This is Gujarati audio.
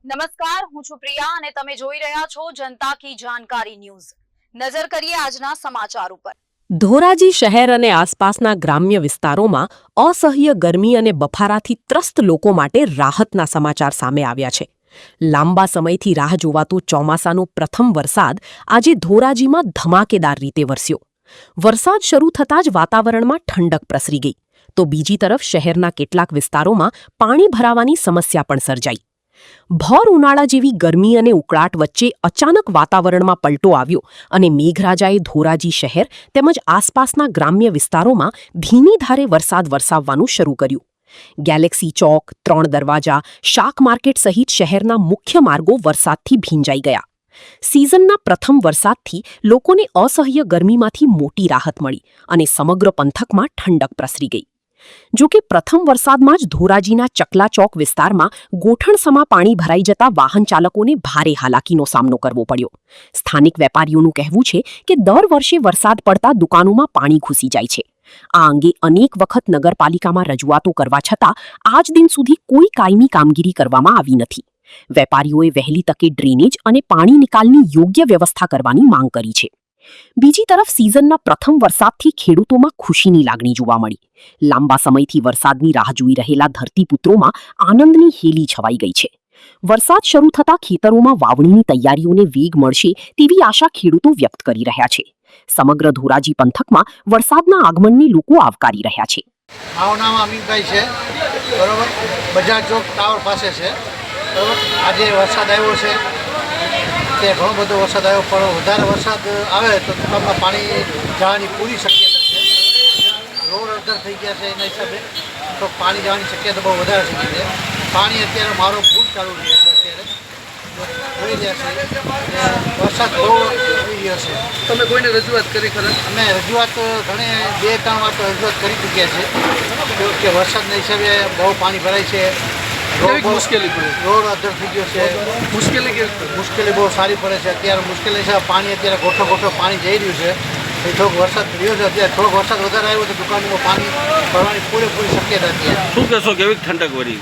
નમસ્કાર, હું છું પ્રિયા અને તમે જોઈ રહ્યા છો જનતા કી જાણકારી ન્યૂઝ। નજર કરીએ આજના સમાચાર ઉપર। ધોરાજી શહેર અને આસપાસના ગ્રામ્ય વિસ્તારોમાં અસહ્ય ગરમી અને બફારાથી ત્રસ્ત લોકો માટે રાહતના સમાચાર સામે આવ્યા છે। લાંબા સમયથી રાહ જોવાતો ચોમાસાનો પ્રથમ વરસાદ આજે ધોરાજીમાં ધમાકેદાર રીતે વરસ્યો। વરસાદ શરૂ થતાં જ વાતાવરણમાં ઠંડક પ્રસરી ગઈ, તો બીજી તરફ શહેરના કેટલાક વિસ્તારોમાં પાણી ભરાવાની સમસ્યા પણ સર્જાઈ। ભર ઉનાળા જેવી ગરમી અને ઉકળાટ વચ્ચે અચાનક વાતાવરણમાં પલટો આવ્યો અને મેઘરાજાએ ધોરાજી શહેર તેમજ આસપાસના ગ્રામ્ય વિસ્તારોમાં ધીમી ધારે વરસાદ વરસાવવાનું શરૂ કર્યું। ગેલેક્સી ચોક, 3 દરવાજા, શાક માર્કેટ સહિત શહેરના મુખ્ય માર્ગો વરસાદથી ભીંજાઈ ગયા। સિઝનના પ્રથમ વરસાદથી લોકોને અસહ્ય ગરમીમાંથી મોટી રાહત મળી અને સમગ્ર પંથકમાં ઠંડક પ્રસરી ગઈ। જો કે પ્રથમ વરસાદમાં જ ધોરાજીના ચકલા ચોક વિસ્તારમાં ગોઠણસમા પાણી ભરાઈ જતા વાહન ચાલકોને ભારે હાલાકીનો સામનો કરવો પડ્યો। સ્થાનિક વેપારીઓનું કહેવું છે કે દર વર્ષે વરસાદ પડતા દુકાનોમાં પાણી ઘૂસી જાય છે। આ અંગે અનેક વખત નગરપાલિકામાં રજૂઆતો કરવા છતાં આજ દિન સુધી કોઈ કાયમી કામગીરી કરવામાં આવી નથી। વેપારીઓએ વહેલી તકે ડ્રેનેજ અને પાણી નિકાલની યોગ્ય વ્યવસ્થા કરવાની માંગ કરી છે। બીજી તરફ સિઝનના પ્રથમ વરસાદથી ખેડૂતોમાં ખુશીની લાગણી જોવા મળી। લાંબા સમયથી વરસાદની રાહ જોઈ રહેલા ધરતીપુત્રોમાં આનંદની હેલી છવાઈ ગઈ છે। વરસાદ શરૂ થતાં ખેતરોમાં વાવણીની તૈયારીઓને વેગ મળશે તેવી આશા ખેડૂતો વ્યક્ત કરી રહ્યા છે। સમગ્ર ધોરાજી પંથકમાં વરસાદના આગમનને લોકો આવકારી રહ્યા છે। મારું નામ અમીનભાઈ છે, બરોબર। બજાર ચોક ટાવર પાસે છે, બરોબર। આજે વરસાદ આવ્યો છે, તે ઘણો બધો વરસાદ આવ્યો, પણ વધારે વરસાદ આવે તો દુકાનમાં પાણી જવાની પૂરી શક્યતા છે। રોડ અડધર થઈ ગયા છે, એના હિસાબે તો પાણી જવાની શક્યતા બહુ વધારે થઈ ગઈ છે। પાણી અત્યારે મારો ફૂલ ચાલુ રહ્યો છે, અત્યારે જોઈ રહ્યા છે વરસાદ બહુ આવી રહ્યો છે। તમે કોઈને રજૂઆત કરી ખરા? અમે રજૂઆત ઘણી 2-3 વાર તો રજૂઆત કરી ચૂક્યા છે કે વરસાદના હિસાબે બહુ પાણી ભરાય છે, મુશ્કેલી પડે, રોડ અધર થઈ ગયો છે। મુશ્કેલી બહુ સારી પડે છે। અત્યારે મુશ્કેલી હિસાબે પાણી અત્યારે ગોઠો પાણી જઈ રહ્યું છે। એ થોડોક વરસાદ રહ્યો છે, અત્યારે થોડોક વરસાદ વધારે આવ્યો તો દુકાનોમાં પાણી ભરવાની પૂરેપૂરી શક્યતા હતી। શું કહેશો, કેવી ઠંડક વળી?